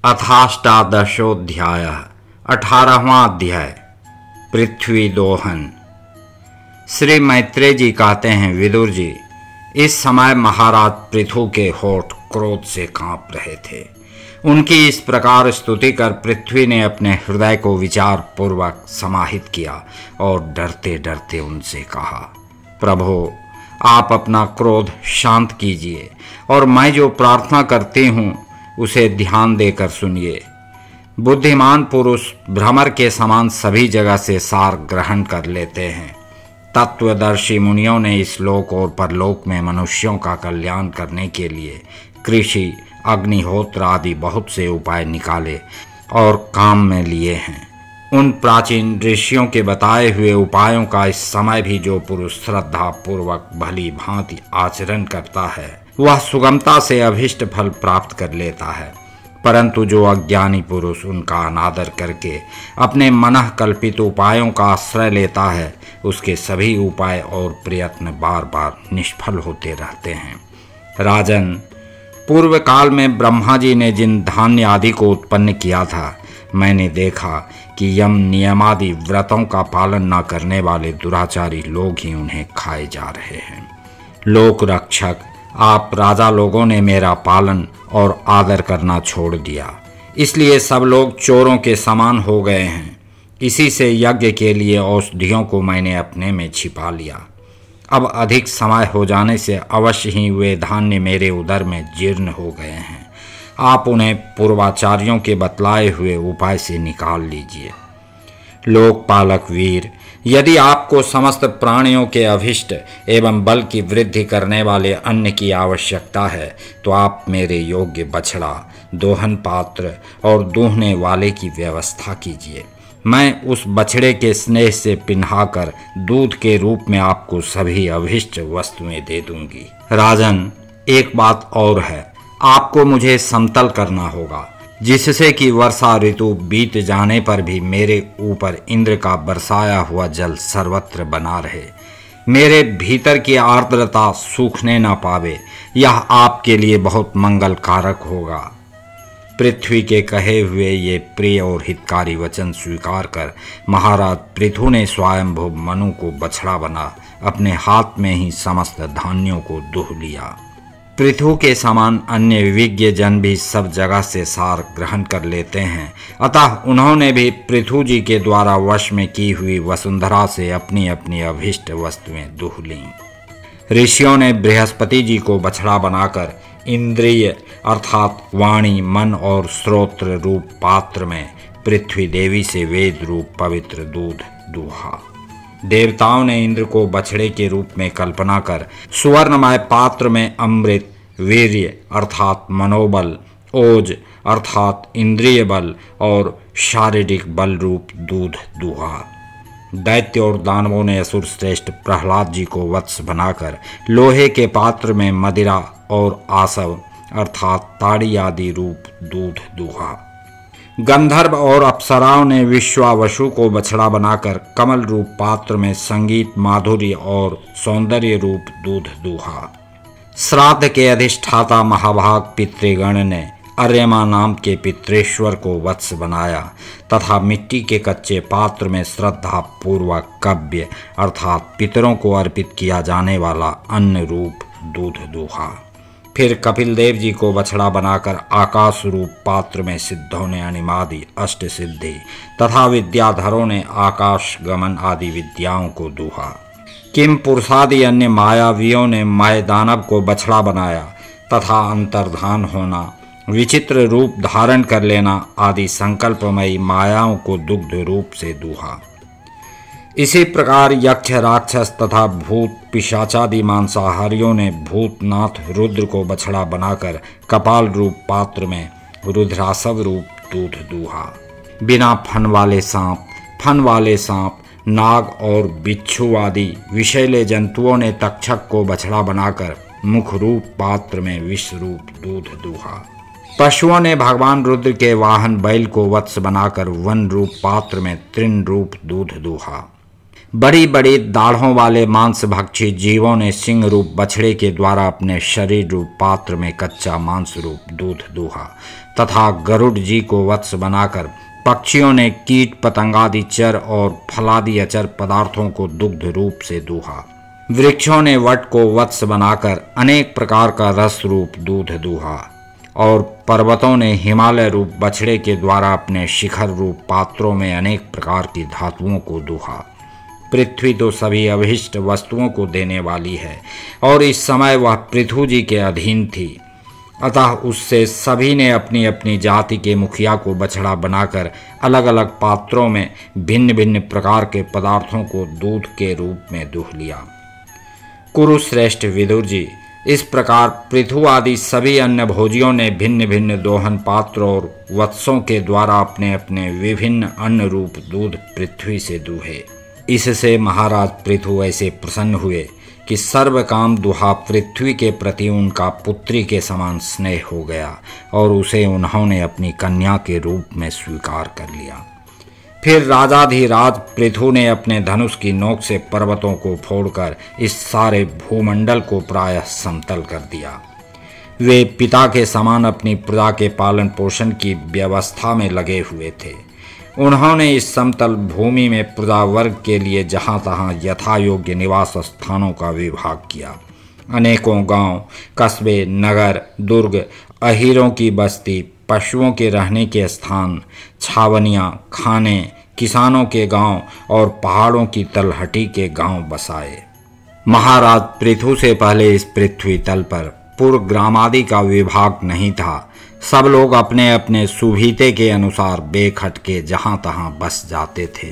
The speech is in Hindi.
अथाष्टादशोऽध्यायः 18वां अध्याय पृथ्वी दोहन। श्री मैत्रेय जी कहते हैं, विदुर जी, इस समय महाराज पृथु के होठ क्रोध से कांप रहे थे। उनकी इस प्रकार स्तुति कर पृथ्वी ने अपने हृदय को विचार पूर्वक समाहित किया और डरते डरते उनसे कहा, प्रभो, आप अपना क्रोध शांत कीजिए और मैं जो प्रार्थना करती हूँ उसे ध्यान देकर सुनिए। बुद्धिमान पुरुष भ्रमर के समान सभी जगह से सार ग्रहण कर लेते हैं। तत्वदर्शी मुनियों ने इस लोक और परलोक में मनुष्यों का कल्याण करने के लिए कृषि, अग्निहोत्र आदि बहुत से उपाय निकाले और काम में लिए हैं। उन प्राचीन ऋषियों के बताए हुए उपायों का इस समय भी जो पुरुष श्रद्धा पूर्वक भली भांति आचरण करता है वह सुगमता से अभिष्ट फल प्राप्त कर लेता है, परंतु जो अज्ञानी पुरुष उनका अनादर करके अपने मनः कल्पित उपायों का आश्रय लेता है उसके सभी उपाय और प्रयत्न बार बार निष्फल होते रहते हैं। राजन, पूर्व काल में ब्रह्मा जी ने जिन धान्य आदि को उत्पन्न किया था, मैंने देखा कि यम नियमादि व्रतों का पालन न करने वाले दुराचारी लोग ही उन्हें खाए जा रहे हैं। लोक रक्षक, आप राजा लोगों ने मेरा पालन और आदर करना छोड़ दिया, इसलिए सब लोग चोरों के समान हो गए हैं। इसी से यज्ञ के लिए औषधियों को मैंने अपने में छिपा लिया। अब अधिक समय हो जाने से अवश्य ही वे धान्य मेरे उदर में जीर्ण हो गए हैं। आप उन्हें पूर्वाचार्यों के बतलाए हुए उपाय से निकाल लीजिए। लोकपालक वीर, यदि आपको समस्त प्राणियों के अभिष्ट एवं बल की वृद्धि करने वाले अन्न की आवश्यकता है तो आप मेरे योग्य बछड़ा, दोहन पात्र और दूहने वाले की व्यवस्था कीजिए। मैं उस बछड़े के स्नेह से पिन्हाकर दूध के रूप में आपको सभी अभिष्ट वस्तुएं दे दूंगी। राजन, एक बात और है, आपको मुझे समतल करना होगा, जिससे कि वर्षा ऋतु बीत जाने पर भी मेरे ऊपर इंद्र का बरसाया हुआ जल सर्वत्र बना रहे, मेरे भीतर की आर्द्रता सूखने न पावे। यह आपके लिए बहुत मंगल कारक होगा। पृथ्वी के कहे हुए ये प्रिय और हितकारी वचन स्वीकार कर महाराज पृथु ने स्वयंभू मनु को बछड़ा बना अपने हाथ में ही समस्त धान्यों को दूह लिया। पृथु के समान अन्य विज्ञ जन भी सब जगह से सार ग्रहण कर लेते हैं, अतः उन्होंने भी पृथु जी के द्वारा वश में की हुई वसुंधरा से अपनी अपनी अभिष्ट वस्तुएं दूह लीं। ऋषियों ने बृहस्पति जी को बछड़ा बनाकर इंद्रिय अर्थात वाणी, मन और श्रोत्र रूप पात्र में पृथ्वी देवी से वेद रूप पवित्र दूध दूहा। देवताओं ने इंद्र को बछड़े के रूप में कल्पना कर सुवर्णमय पात्र में अमृत, वीर्य अर्थात मनोबल, ओज अर्थात इंद्रिय बल और शारीरिक बल रूप दूध दूहा। दैत्य और दानवों ने असुर श्रेष्ठ प्रहलाद जी को वत्स बनाकर लोहे के पात्र में मदिरा और आसव अर्थात ताड़ी आदि रूप दूध दूहा। गंधर्व और अप्सराओं ने विश्वावसु को बछड़ा बनाकर कमल रूप पात्र में संगीत, माधुर्य और सौंदर्य रूप दूध दूहा। श्राद्ध के अधिष्ठाता महाभाग पितृगण ने अर्यमा नाम के पितृश्वर को वत्स बनाया तथा मिट्टी के कच्चे पात्र में श्रद्धा पूर्वक कव्य अर्थात पितरों को अर्पित किया जाने वाला अन्न रूप दूध दूहा। फिर कपिल देव जी को बछड़ा बनाकर आकाश रूप पात्र में सिद्धों ने अनिमादि अष्ट सिद्धि तथा विद्याधरों ने आकाश गमन आदि विद्याओं को दूहा। किम पुरुषादि अन्य मायावियों ने माय दानव को बछड़ा बनाया तथा अंतर्धान होना, विचित्र रूप धारण कर लेना आदि संकल्पमयी मायाओं को दुग्ध रूप से दूहा। इसी प्रकार यक्ष, राक्षस तथा भूत पिशाचादि मांसाहारियों ने भूतनाथ रुद्र को बछड़ा बनाकर कपाल रूप पात्र में रुद्रासव रूप दूध दूहा। बिना फन वाले सांप, नाग और बिच्छू आदि विषैले जंतुओं ने तक्षक को बछड़ा बनाकर मुख रूप पात्र में विष रूप दूध दूहा। पशुओं ने भगवान रुद्र के वाहन बैल को वत्स बनाकर वन रूप पात्र में तृण रूप दूध दूहा। बड़ी बड़ी दाढ़ों वाले मांस भक्षी जीवों ने सिंह रूप बछड़े के द्वारा अपने शरीर रूप पात्र में कच्चा मांस रूप दूध दूहा तथा गरुड़ जी को वत्स बनाकर पक्षियों ने कीट पतंगादि चर और फलादि अचर पदार्थों को दुग्ध रूप से दूहा। वृक्षों ने वट को वत्स बनाकर अनेक प्रकार का रस रूप दूध दूहा और पर्वतों ने हिमालय रूप बछड़े के द्वारा अपने शिखर रूप पात्रों में अनेक प्रकार की धातुओं को दूहा। पृथ्वी तो सभी अभिष्ट वस्तुओं को देने वाली है और इस समय वह पृथु जी के अधीन थी, अतः उससे सभी ने अपनी अपनी जाति के मुखिया को बछड़ा बनाकर अलग अलग पात्रों में भिन्न भिन्न प्रकार के पदार्थों को दूध के रूप में दूह लिया। कुरुश्रेष्ठ विदुर जी, इस प्रकार पृथु आदि सभी अन्य भोजियों ने भिन्न भिन्न दोहन पात्र और वत्सों के द्वारा अपने अपने विभिन्न अन्न रूप दूध पृथ्वी से दूहे। इससे महाराज पृथु ऐसे प्रसन्न हुए कि सर्व काम दुहा पृथ्वी के प्रति उनका पुत्री के समान स्नेह हो गया और उसे उन्होंने अपनी कन्या के रूप में स्वीकार कर लिया। फिर राजाधिराज पृथु ने अपने धनुष की नोक से पर्वतों को फोड़कर इस सारे भूमंडल को प्रायः समतल कर दिया। वे पिता के समान अपनी प्रजा के पालन पोषण की व्यवस्था में लगे हुए थे। उन्होंने इस समतल भूमि में प्रजा वर्ग के लिए जहाँ तहाँ यथा योग्य निवास स्थानों का विभाग किया। अनेकों गांव, कस्बे, नगर, दुर्ग, अहीरों की बस्ती, पशुओं के रहने के स्थान, छावनियाँ, खाने, किसानों के गांव और पहाड़ों की तलहटी के गांव बसाए। महाराज पृथु से पहले इस पृथ्वी तल पर पुर ग्रामादि का विभाग नहीं था। सब लोग अपने अपने सुविधे के अनुसार बेखटके जहाँ तहाँ बस जाते थे।